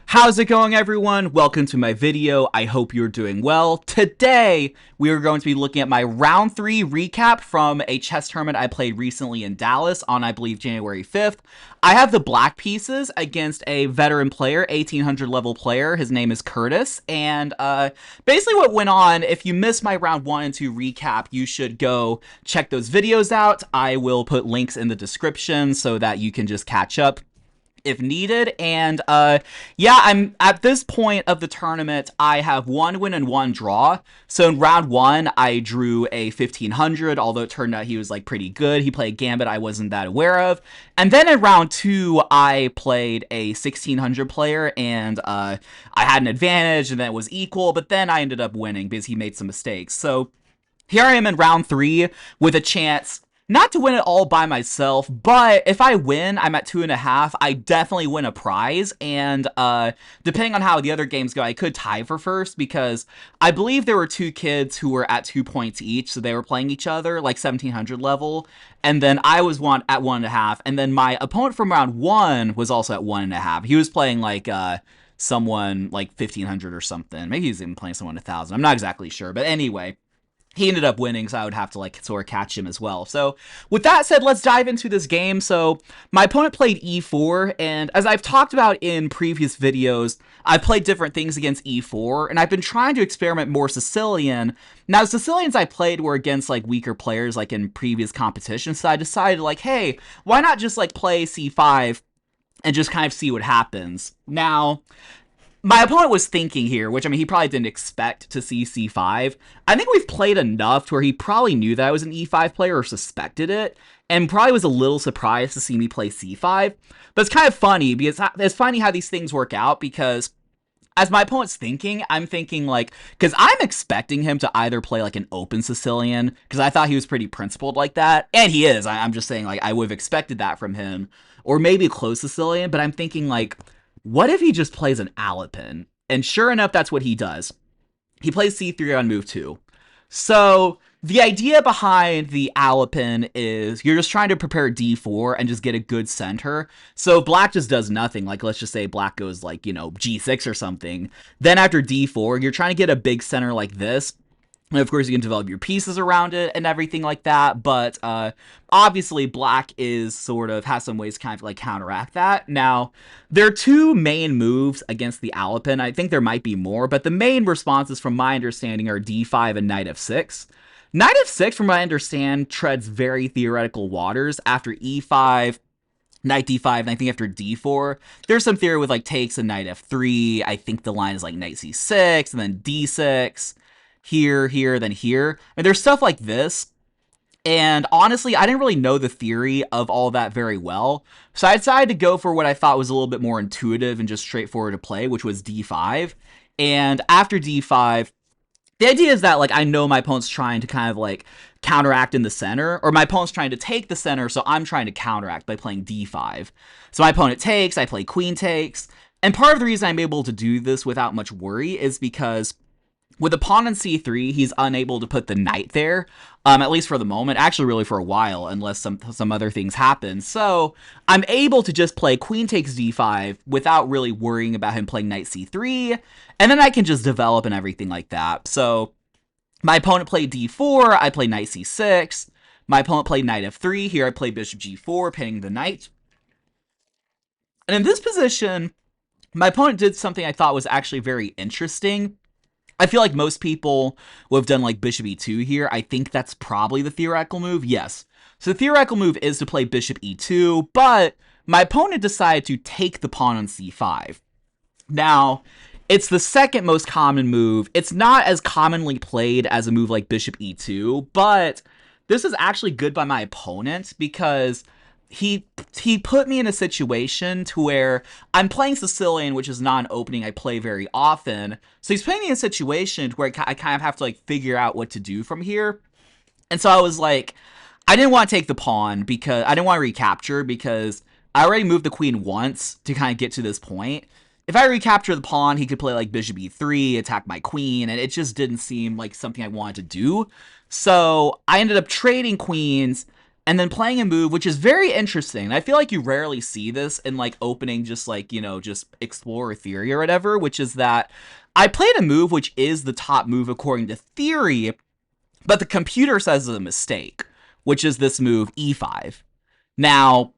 How's it going, everyone? Welcome to my video. I hope you're doing well. Today, we are going to be looking at my round 3 recap from a chess tournament I played recently in Dallas on, I believe, January 5th. I have the black pieces against a veteran player, 1800 level player. His name is Curtis. And basically what went on, if you missed my round 1 and 2 recap, you should go check those videos out. I will put links in the description so that you can just catch up if needed. And yeah, I'm at this point of the tournament, I have 1 win and 1 draw. So in round 1, I drew a 1500, although it turned out he was like pretty good. He played a gambit I wasn't that aware of. And then in round 2, I played a 1600 player, and I had an advantage, and then it was equal, but then I ended up winning because he made some mistakes. So here I am in round 3 with a chance not to win it all by myself, but if I win, I'm at 2.5. I definitely win a prize, and depending on how the other games go, I could tie for first, because I believe there were 2 kids who were at 2 points each, so they were playing each other, like 1700 level, and then I was at 1.5, and then my opponent from round 1 was also at 1.5. He was playing like someone like 1500 or something. Maybe he was even playing someone 1000. I'm not exactly sure, but anyway, he ended up winning, so I would have to like sort of catch him as well. So with that said, let's dive into this game. So my opponent played e4, and as I've talked about in previous videos, I've played different things against e4, and I've been trying to experiment more Sicilian. Now, the Sicilians I played were against like weaker players like in previous competitions, so I decided like, hey, why not just like play c5 and just kind of see what happens. Now, my opponent was thinking here, which, I mean, he probably didn't expect to see c5. I think we've played enough to where he probably knew that I was an e5 player or suspected it, and probably was a little surprised to see me play c5. But it's kind of funny, because it's funny how these things work out, because as my opponent's thinking, I'm thinking, like, because I'm expecting him to either play, like, an open Sicilian, because I thought he was pretty principled like that, and he is. I'm just saying, like, I would have expected that from him, or maybe a closed Sicilian, but I'm thinking, like, what if he just plays an Alapin? And sure enough, that's what he does. He plays c3 on move 2. So the idea behind the Alapin is you're just trying to prepare d4 and just get a good center. So black just does nothing. Like, let's just say black goes like, you know, g6 or something. Then after d4, you're trying to get a big center like this. And of course, you can develop your pieces around it and everything like that. But obviously, black is sort of has some ways to kind of like counteract that. Now, there are 2 main moves against the Alapin. I think there might be more, but the main responses, from my understanding, are d5 and knight f6. Knight f6, from what I understand, treads very theoretical waters. After e5, knight d5, and I think after d4, there's some theory with like takes and knight f3. I think the line is like knight c6, and then d6. Here, then here. I mean, there's stuff like this, and honestly, I didn't really know the theory of all that very well, so I decided to go for what I thought was a little bit more intuitive and just straightforward to play, which was d5, and after d5, the idea is that, like, I know my opponent's trying to kind of, like, counteract in the center, or my opponent's trying to take the center, so I'm trying to counteract by playing d5. So my opponent takes, I play queen takes, and part of the reason I'm able to do this without much worry is because with the pawn on c3, he's unable to put the knight there, at least for the moment. Actually, really for a while, unless some other things happen. So I'm able to just play queen takes d5 without really worrying about him playing knight c3, and then I can just develop and everything like that. So my opponent played d4, I played knight c6. My opponent played knight f3. Here I play bishop g4, pinning the knight. And in this position, my opponent did something I thought was actually very interesting. I feel like most people would have done like bishop e2 here. I think that's probably the theoretical move. Yes. So the theoretical move is to play bishop e2, but my opponent decided to take the pawn on c5. Now, it's the second most common move. It's not as commonly played as a move like bishop e2, but this is actually good by my opponent because he put me in a situation to where I'm playing Sicilian, which is not an opening I play very often. So he's putting me in a situation where I kind of have to like figure out what to do from here. And so I was like, I didn't want to take the pawn because I didn't want to recapture because I already moved the queen once to kind of get to this point. If I recapture the pawn, he could play like bishop e3, attack my queen, and it just didn't seem like something I wanted to do. So I ended up trading queens. and then playing a move which is very interesting. I feel like you rarely see this in like opening just like, just Explorer Theory or whatever, which is that I played a move which is the top move according to theory, but the computer says it's a mistake, which is this move E5. Now,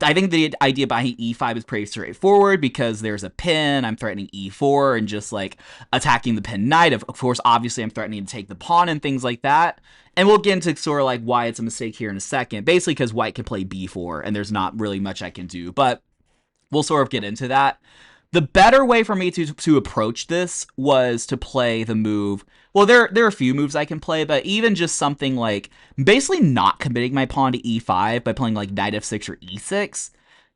I think the idea behind E5 is pretty straightforward because there's a pin, I'm threatening E4 and just like attacking the pin knight. Of course, obviously I'm threatening to take the pawn and things like that. And we'll get into sort of like why it's a mistake here in a second. Basically because white can play B4 and there's not really much I can do, but we'll sort of get into that. The better way for me to approach this was to play the move. Well, there are a few moves I can play, but even just something like basically not committing my pawn to E5 by playing like knight F6 or E6.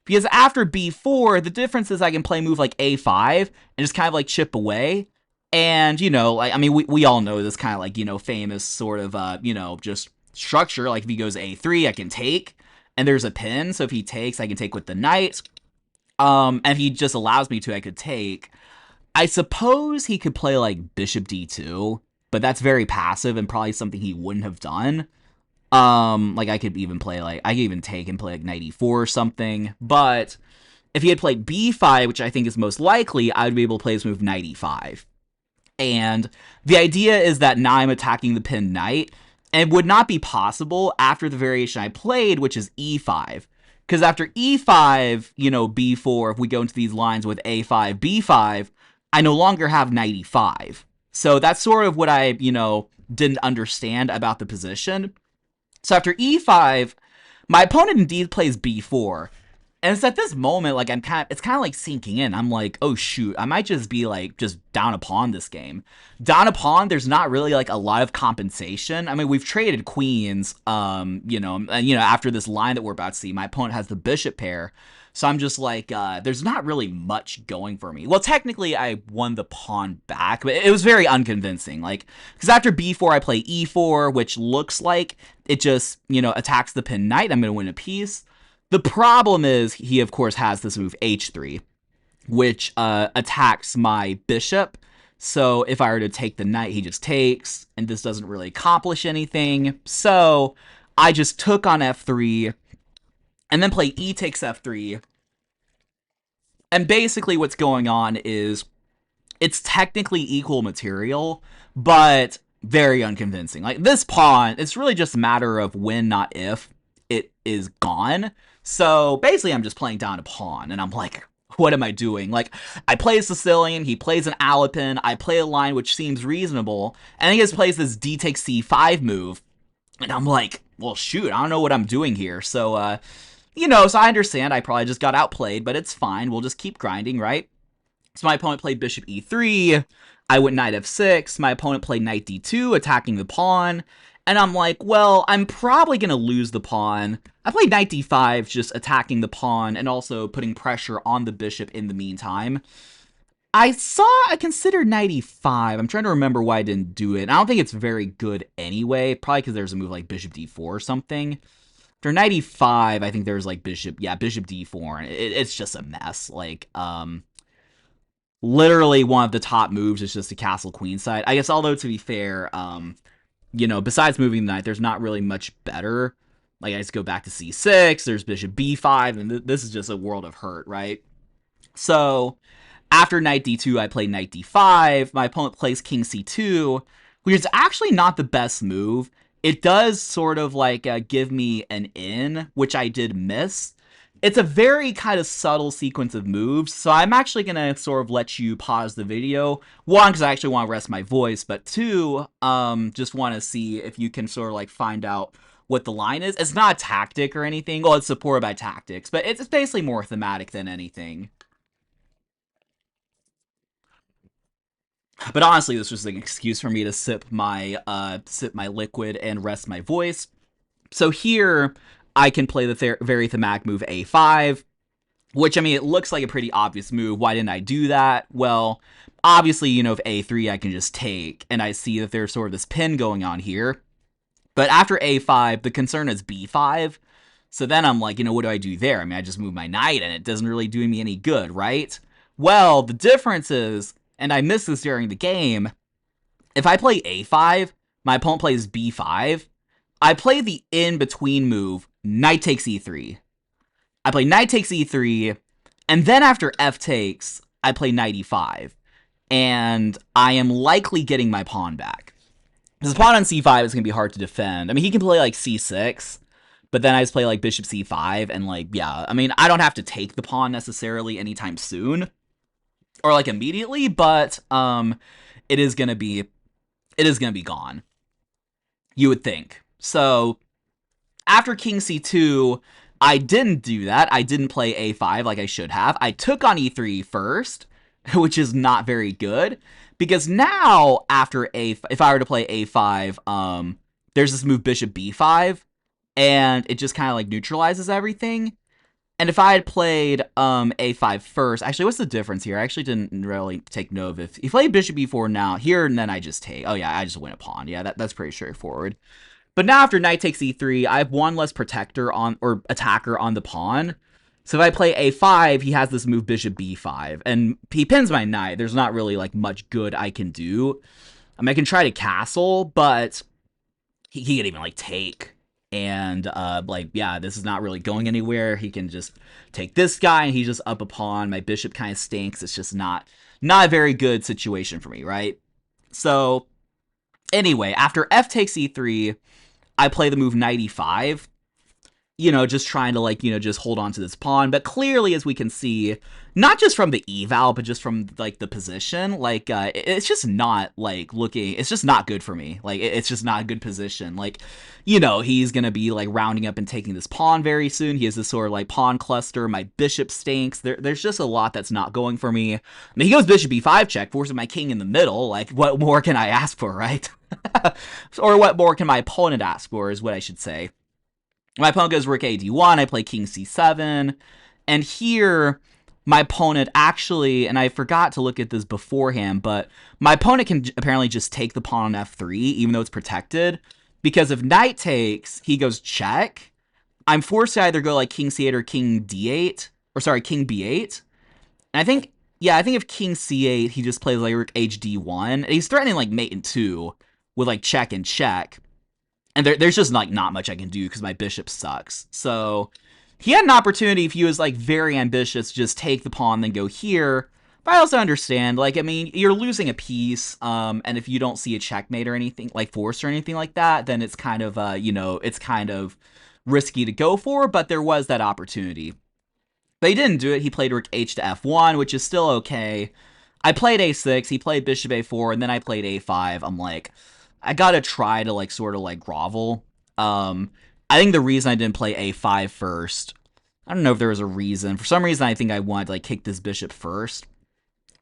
Because after B4, the difference is I can play a move like A5 and just kind of like chip away. And, like, I mean, we all know this kind of like, famous sort of, just structure. Like if he goes A3, I can take. And there's a pin, so if he takes, I can take with the knight. And if he just allows me to, I could take. I suppose he could play like bishop d2, but that's very passive and probably something he wouldn't have done. Like I could even take and play like knight e4 or something. But if he had played b5, which I think is most likely, I would be able to play this move knight e5. And the idea is that now I'm attacking the pinned knight, and it would not be possible after the variation I played, which is e5. Because after e5, b4, if we go into these lines with a5, b5, I no longer have knight e5. So that's sort of what I, didn't understand about the position. So after e5, my opponent indeed plays b4. And it's at this moment, like, it's kind of like sinking in. I'm like, oh shoot, I might just be like, just down a pawn this game. Down a pawn, there's not really like a lot of compensation. I mean, we've traded queens, and, after this line that we're about to see, my opponent has the bishop pair. So I'm just like, there's not really much going for me. Well, technically, I won the pawn back, but it was very unconvincing. Like, because after b4, I play e4, which looks like it just, attacks the pinned knight. I'm going to win a piece. The problem is he, of course, has this move h3, which attacks my bishop. So if I were to take the knight, he just takes, and this doesn't really accomplish anything. So I just took on f3, and then play e takes f3. And basically what's going on is it's technically equal material, but very unconvincing. Like this pawn, it's really just a matter of when, not if, it is gone. So basically I'm just playing down a pawn, and I'm like, what am I doing? Like, I play a Sicilian, he plays an Alapin, I play a line which seems reasonable, and he just plays this d takes c5 move, and I'm like, well shoot, I don't know what I'm doing here. So, so I understand I probably just got outplayed, but it's fine, we'll just keep grinding, right? So my opponent played bishop e3, I went knight f6, my opponent played knight d2, attacking the pawn, and I'm like, well, I'm probably going to lose the pawn. I played knight d5, just attacking the pawn and also putting pressure on the bishop in the meantime. I considered knight e5. I'm trying to remember why I didn't do it. I don't think it's very good anyway, probably because there's a move like bishop d4 or something. After knight e5, I think there's like bishop d4, and it's just a mess. Like, literally one of the top moves is just a castle queenside. I guess, although to be fair, besides moving the knight, there's not really much better. Like, I just go back to c6, there's bishop b5, and this is just a world of hurt, right? So, after knight d2, I play knight d5, my opponent plays king c2, which is actually not the best move. It does sort of, like, give me an in, which I did miss. It's a very kind of subtle sequence of moves, so I'm actually going to sort of let you pause the video. One, because I actually want to rest my voice, but two, just want to see if you can sort of like find out what the line is. It's not a tactic or anything. Well, it's supported by tactics, but it's basically more thematic than anything. But honestly, this was an excuse for me to sip my liquid and rest my voice. So here, I can play the very thematic move a5, which, I mean, it looks like a pretty obvious move. Why didn't I do that? Well, obviously, if a3, I can just take, and I see that there's sort of this pin going on here. But after a5, the concern is b5, so then I'm like, what do I do there? I mean, I just move my knight, and it doesn't really do me any good, right? Well, the difference is, and I missed this during the game, if I play a5, my opponent plays b5, I play the in-between move, knight takes e3. I play knight takes e3, and then after f takes, I play knight e5. And I am likely getting my pawn back. Because the pawn on c5 is going to be hard to defend. I mean, he can play like c6, but then I just play like bishop c5, and like, yeah, I mean, I don't have to take the pawn necessarily anytime soon, or like immediately, but it is going to be gone, you would think. So after king c2, I didn't do that. I didn't play a5 like I should have. I took on e3 first, which is not very good, because now after if I were to play a5, there's this move bishop b5, and it just kind of like neutralizes everything. And if I had played a5 first, actually, what's the difference here? I actually didn't really take note of it. If you play bishop b4 now, here, and then I just take. Oh yeah, I just win a pawn. Yeah, that's pretty straightforward. But now after knight takes e3, I have one less protector on, or attacker on the pawn. So if I play a5, he has this move bishop b5, and he pins my knight. There's not really like much good I can do. I mean, I can try to castle, but he can even like take. And like, yeah, this is not really going anywhere. He can just take this guy, and he's just up a pawn. My bishop kind of stinks. It's just not a very good situation for me, right? So anyway, after f takes e3, I play the move knight e5. You know, just trying to, like, you know, just hold on to this pawn. But clearly, as we can see, not just from the eval, but just from, like, the position, like, it's just not, like, looking, it's just not good for me. Like, it's just not a good position. Like, you know, he's gonna be, like, rounding up and taking this pawn very soon. He has this sort of, like, pawn cluster. My bishop stinks. There's just a lot that's not going for me. I mean, he goes bishop b5 check, forcing my king in the middle. Like, what more can I ask for, right? Or what more can my opponent ask for, is what I should say. My opponent goes rook a d1, I play king c7, and here my opponent actually, and I forgot to look at this beforehand, but my opponent can apparently just take the pawn on f3, even though it's protected, because if knight takes, he goes check, I'm forced to either go like king c8 or king d8, or sorry, king b8, and I think if king c8, he just plays like rook h d1, and he's threatening like mate in 2 with like check and check. And there's just like not much I can do because my bishop sucks. So he had an opportunity, if he was like very ambitious, to just take the pawn, then go here. But I also understand, like, I mean, you're losing a piece, and if you don't see a checkmate or anything, like force or anything like that, then it's kind of, you know, it's kind of risky to go for, but there was that opportunity. But he didn't do it. He played rook h to f1, which is still okay. I played a6, he played bishop a4, and then I played a5. I'm like, I gotta try to, like, sort of, like, grovel. I think the reason I didn't play a5 first, I don't know if there was a reason. For some reason, I think I wanted to, like, kick this bishop first.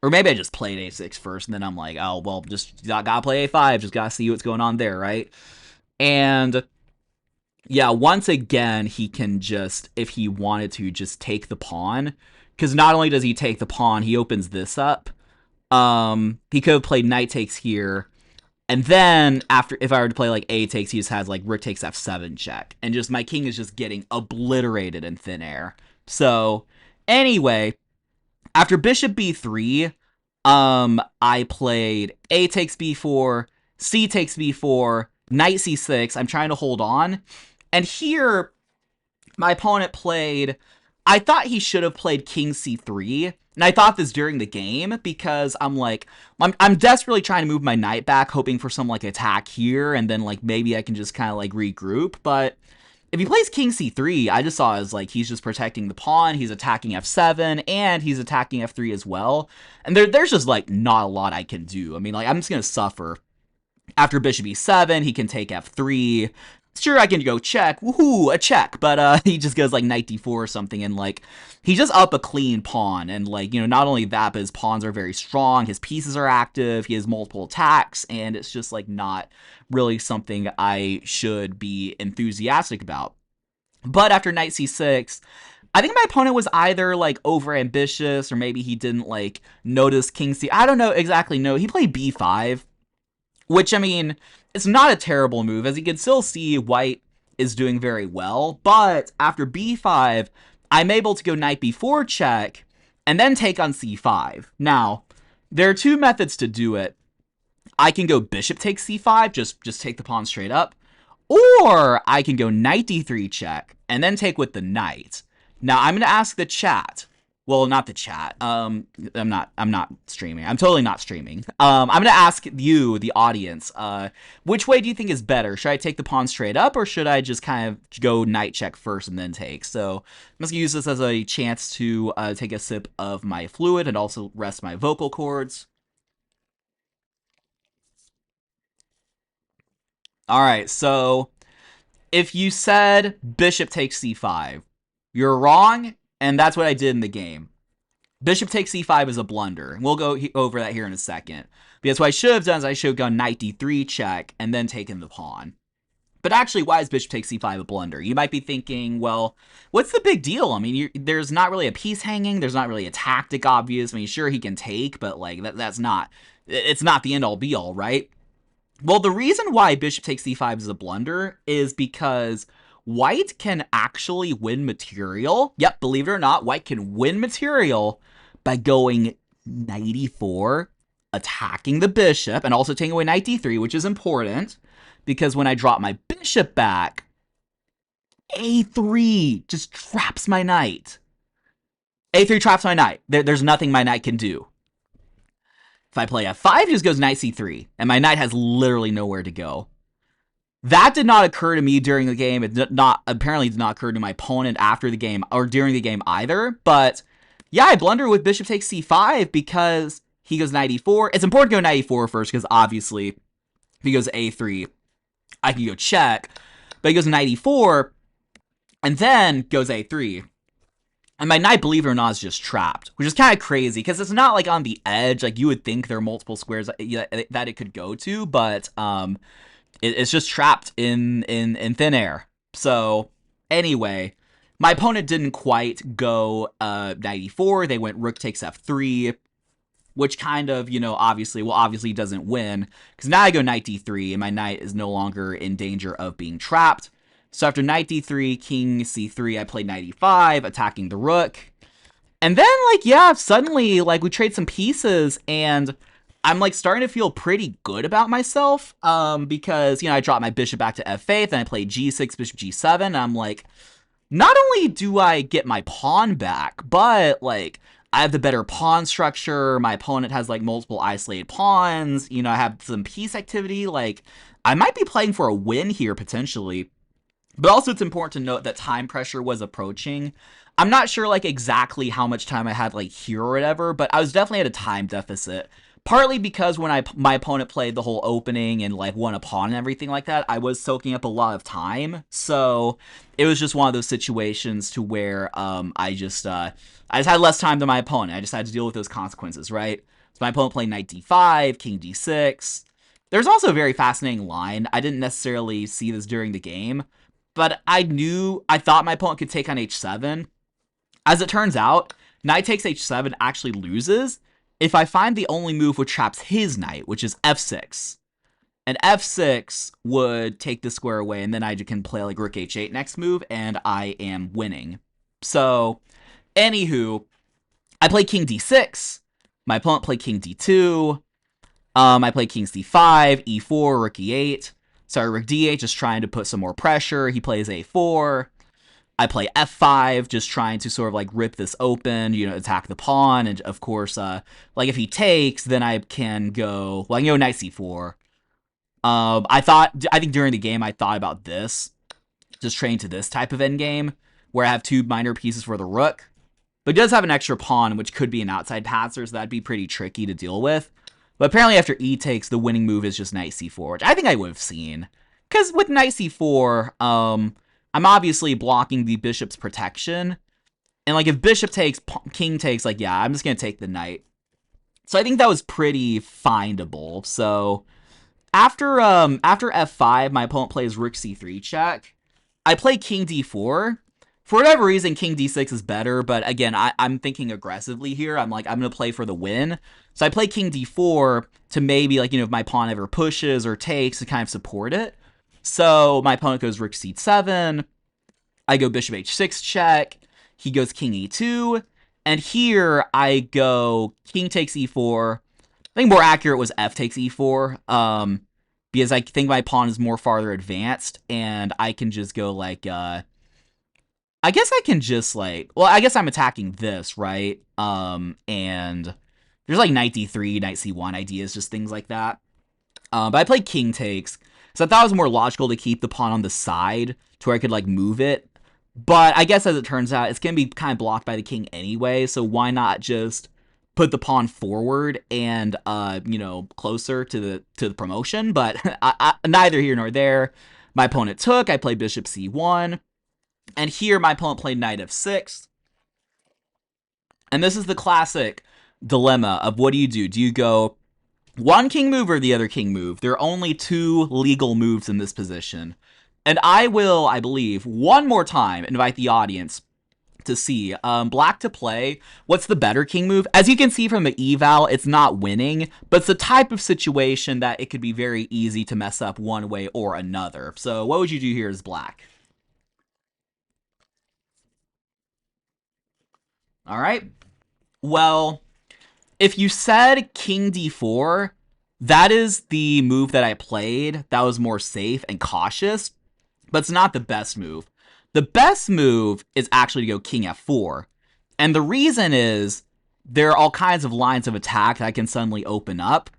Or maybe I just played a6 first, and then I'm like, oh, well, just gotta play a5, just gotta see what's going on there, right? And yeah, once again, he can just, if he wanted to, just take the pawn. Because not only does he take the pawn, he opens this up. He could have played knight takes here. And then, after, if I were to play, like, a takes, he just has, like, rook takes f7 check. And just, my king is just getting obliterated in thin air. So, anyway, after bishop b3, I played a takes b4, c takes b4, knight c6. I'm trying to hold on. And here, my opponent played, I thought he should have played king c3. And I thought this during the game, because I'm like, I'm desperately trying to move my knight back, hoping for some, like, attack here, and then, like, maybe I can just kind of, like, regroup. But if he plays king c3, I just saw as, like, he's just protecting the pawn, he's attacking f7, and he's attacking f3 as well. And there's just, like, not a lot I can do. I mean, like, I'm just going to suffer. After bishop e7, he can take f3. Sure, I can go check, woohoo, a check, but he just goes like knight d4 or something, and like, he just up a clean pawn, and like, you know, not only that, but his pawns are very strong, his pieces are active, he has multiple attacks, and it's just like not really something I should be enthusiastic about. But after knight c6, I think my opponent was either like over ambitious, or maybe he didn't like notice king c, I don't know exactly, no, he played b5, which, I mean, it's not a terrible move, as you can still see white is doing very well, but after b5, I'm able to go knight b4 check, and then take on c5. Now, there are two methods to do it. I can go bishop takes c5, just take the pawn straight up, or I can go knight d3 check, and then take with the knight. Now I'm going to ask the chat. Well, not the chat. I'm not streaming. I'm totally not streaming. I'm going to ask you, the audience, which way do you think is better? Should I take the pawn straight up, or should I just kind of go knight check first and then take? So I'm just going to use this as a chance to take a sip of my fluid and also rest my vocal cords. All right, so if you said bishop takes c5, you're wrong, and that's what I did in the game. Bishop takes c5 is a blunder, and we'll go over that here in a second. Because what I should have done is I should have gone knight d3 check and then taken the pawn. But actually, why is bishop takes c5 a blunder? You might be thinking, well, what's the big deal? I mean, there's not really a piece hanging. There's not really a tactic obvious. I mean, sure, he can take, but like it's not the end-all be-all, right? Well, the reason why bishop takes c5 is a blunder is because white can actually win material. Yep, believe it or not, white can win material by going knight e4, attacking the bishop, and also taking away knight d3, which is important, because when I drop my bishop back, a3 just traps my knight. a3 traps my knight. There's nothing my knight can do. If I play f5, it just goes knight c3, and my knight has literally nowhere to go. That did not occur to me during the game. It apparently did not occur to my opponent after the game or during the game either. But yeah, I blunder with bishop takes c5 because he goes knight e4. It's important to go knight e4 first because obviously if he goes a3, I can go check. But he goes knight e4 and then goes a3. And my knight, believe it or not, is just trapped, which is kind of crazy because it's not like on the edge. Like you would think there are multiple squares that it could go to, but it's just trapped in thin air. So anyway, my opponent didn't quite go knight e4. They went rook takes f3, which kind of, obviously doesn't win because now I go knight d3 and my knight is no longer in danger of being trapped. So after knight d3, king c3, I play knight e5, attacking the rook. And then, suddenly, we trade some pieces, and I'm, starting to feel pretty good about myself, because, I dropped my bishop back to f8, then I play g6, bishop g7, and I'm like, not only do I get my pawn back, but, I have the better pawn structure, my opponent has, multiple isolated pawns, I have some piece activity, I might be playing for a win here, potentially. But also it's important to note that time pressure was approaching. I'm not sure exactly how much time I had here or whatever, but I was definitely at a time deficit. Partly because when my opponent played the whole opening and won a pawn and everything like that, I was soaking up a lot of time. So it was just one of those situations to where I just had less time than my opponent. I just had to deal with those consequences, right? So my opponent played knight d5, king d6. There's also a very fascinating line. I didn't necessarily see this during the game, but I thought my opponent could take on h7. As it turns out, knight takes h7 actually loses if I find the only move which traps his knight, which is f6. And f6 would take the square away, and then I can play rook h8 next move, and I am winning. So, anywho, I play king d6. My opponent played king d2. I play king c5, e4, rook e8. Sorry, rook d8, just trying to put some more pressure. He plays a4. I play f5, just trying to sort of rip this open, attack the pawn. And of course, if he takes, then I can go, I can go knight c4. I think during the game, I thought about this, just train to this type of endgame, where I have two minor pieces for the rook. But he does have an extra pawn, which could be an outside passer, so that'd be pretty tricky to deal with. But apparently after e takes, the winning move is just knight c4, which I think I would have seen. Because with knight c4, I'm obviously blocking the bishop's protection. And if bishop takes, king takes, yeah, I'm just going to take the knight. So I think that was pretty findable. So after f5, my opponent plays rook c3 check. I play king d4. For whatever reason, king d6 is better, but again, I'm thinking aggressively here. I'm going to play for the win. So I play king d4 to maybe, if my pawn ever pushes or takes to kind of support it. So my opponent goes rook c7. I go bishop h6 check. He goes king e2. And here I go king takes e4. I think more accurate was f takes e4. Because I think my pawn is more farther advanced, and I can just go I guess I can just like, well, I guess I'm attacking this, right? And there's like knight d3, knight c1 ideas, just things like that. But I played king takes, so I thought it was more logical to keep the pawn on the side to where I could like move it. But I guess as it turns out, it's gonna be kind of blocked by the king anyway. So why not just put the pawn forward and closer to the promotion? But neither here nor there. My opponent took. I played bishop c1, and here my opponent played knight f6. And this is the classic dilemma of what do you do? Do you go one king move or the other king move? There are only two legal moves in this position. And I will, I believe, one more time invite the audience to see black to play. What's the better king move? As you can see from the eval, it's not winning, but it's the type of situation that it could be very easy to mess up one way or another. So what would you do here as black? All right. Well, if you said king d4, that is the move that I played. That was more safe and cautious, but it's not the best move. The best move is actually to go king f4. And the reason is there are all kinds of lines of attack that can suddenly open up.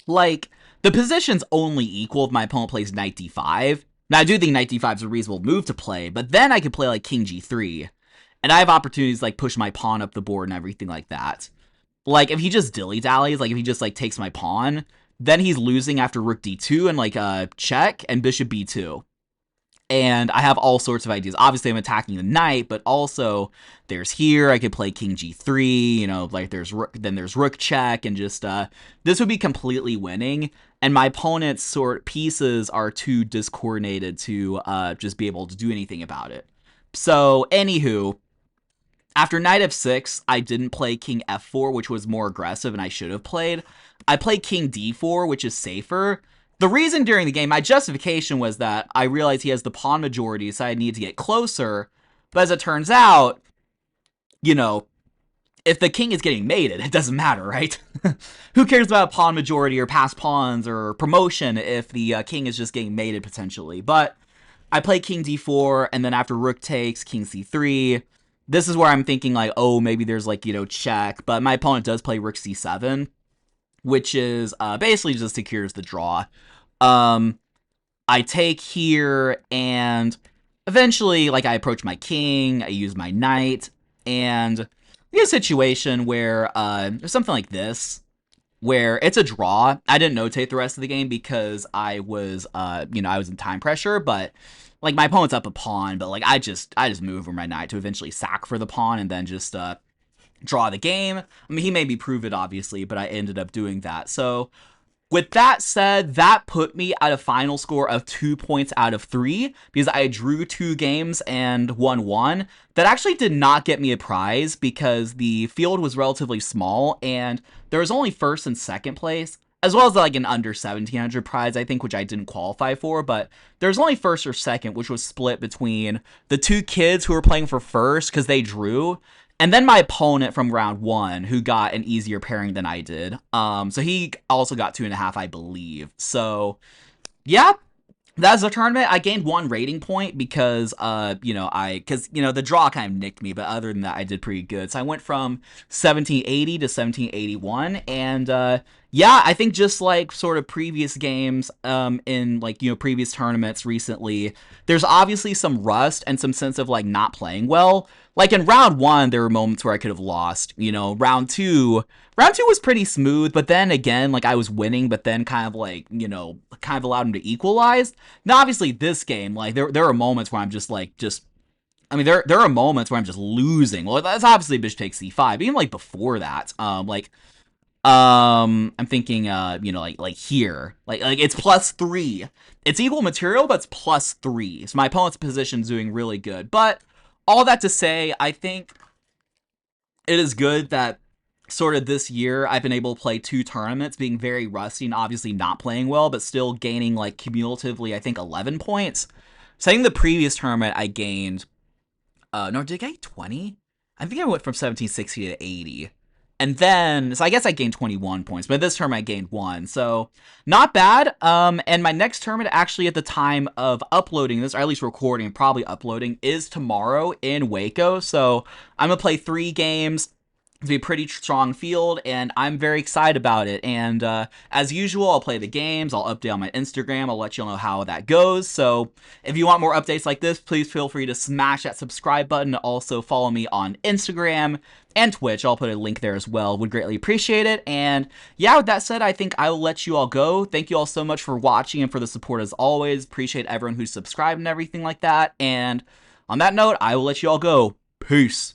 Like, the position's only equal if my opponent plays knight d5. Now, I do think knight d5 is a reasonable move to play, but then I could play like king g3. And I have opportunities to like push my pawn up the board and everything like that. Like, if he just dilly-dallies, like if he just like takes my pawn, then he's losing after rook d2 and like check and bishop b2. And I have all sorts of ideas. Obviously, I'm attacking the knight, but also there's here, I could play king g3, like there's rook check, and just, this would be completely winning. And my opponent's pieces are too discoordinated to just be able to do anything about it. So, anywho, after knight f6, I didn't play king f4, which was more aggressive and I should have played. I played king d4, which is safer. The reason during the game, my justification was that I realized he has the pawn majority, so I need to get closer. But as it turns out, if the king is getting mated, it doesn't matter, right? Who cares about pawn majority or passed pawns or promotion if the king is just getting mated potentially? But I play king d4, and then after rook takes, king c3. This is where I'm thinking like, oh, maybe there's like, check. But my opponent does play rook c7, which is basically just secures the draw. I take here, and eventually, like, I approach my king, I use my knight, and we have a situation where there's something like this, where it's a draw. I didn't notate the rest of the game because I was, I was in time pressure, but like my opponent's up a pawn, but like I just move over my knight to eventually sack for the pawn and then just draw the game. I mean, he made me prove it, obviously, but I ended up doing that. So with that said, that put me at a final score of 2 points out of 3 because I drew 2 games and won 1. That actually did not get me a prize because the field was relatively small and there was only first and second place, as well as like an under 1700 prize, I think, which I didn't qualify for. But there's only first or second, which was split between the 2 kids who were playing for first because they drew, and then my opponent from round 1, who got an easier pairing than I did. So he also got 2.5, I believe. So, yeah, that's the tournament. I gained 1 rating point because, the draw kind of nicked me. But other than that, I did pretty good. So I went from 1780 to 1781. And, yeah, I think just like sort of previous games in like, previous tournaments recently, there's obviously some rust and some sense of like not playing well. Like in round 1, there were moments where I could have lost. Round 2 was pretty smooth, but then again, like I was winning, but then kind of like, kind of allowed him to equalize. Now, obviously, this game, like there are moments where I'm just like, there are moments where I'm just losing. Well, that's obviously bishop takes c5. Even like before that, I'm thinking, like here, like it's +3. It's equal material, but it's +3. So my opponent's position's doing really good, but all that to say, I think it is good that sort of this year I've been able to play 2 tournaments, being very rusty and obviously not playing well, but still gaining like cumulatively, I think 11 points. So I think the previous tournament I gained, no, did I get 20? I think I went from 1760 to 80. And then, so I guess I gained 21 points, but this term I gained 1. So not bad. And my next tournament, actually, at the time of uploading this, or at least recording, probably uploading, is tomorrow in Waco. So I'm going to play 3 games. It's be a pretty strong field, and I'm very excited about it. And as usual, I'll play the games. I'll update on my Instagram. I'll let you know how that goes. So if you want more updates like this, please feel free to smash that subscribe button. Also follow me on Instagram and Twitch. I'll put a link there as well. Would greatly appreciate it. And yeah, with that said, I think I will let you all go. Thank you all so much for watching and for the support as always. Appreciate everyone who's subscribed and everything like that. And on that note, I will let you all go. Peace.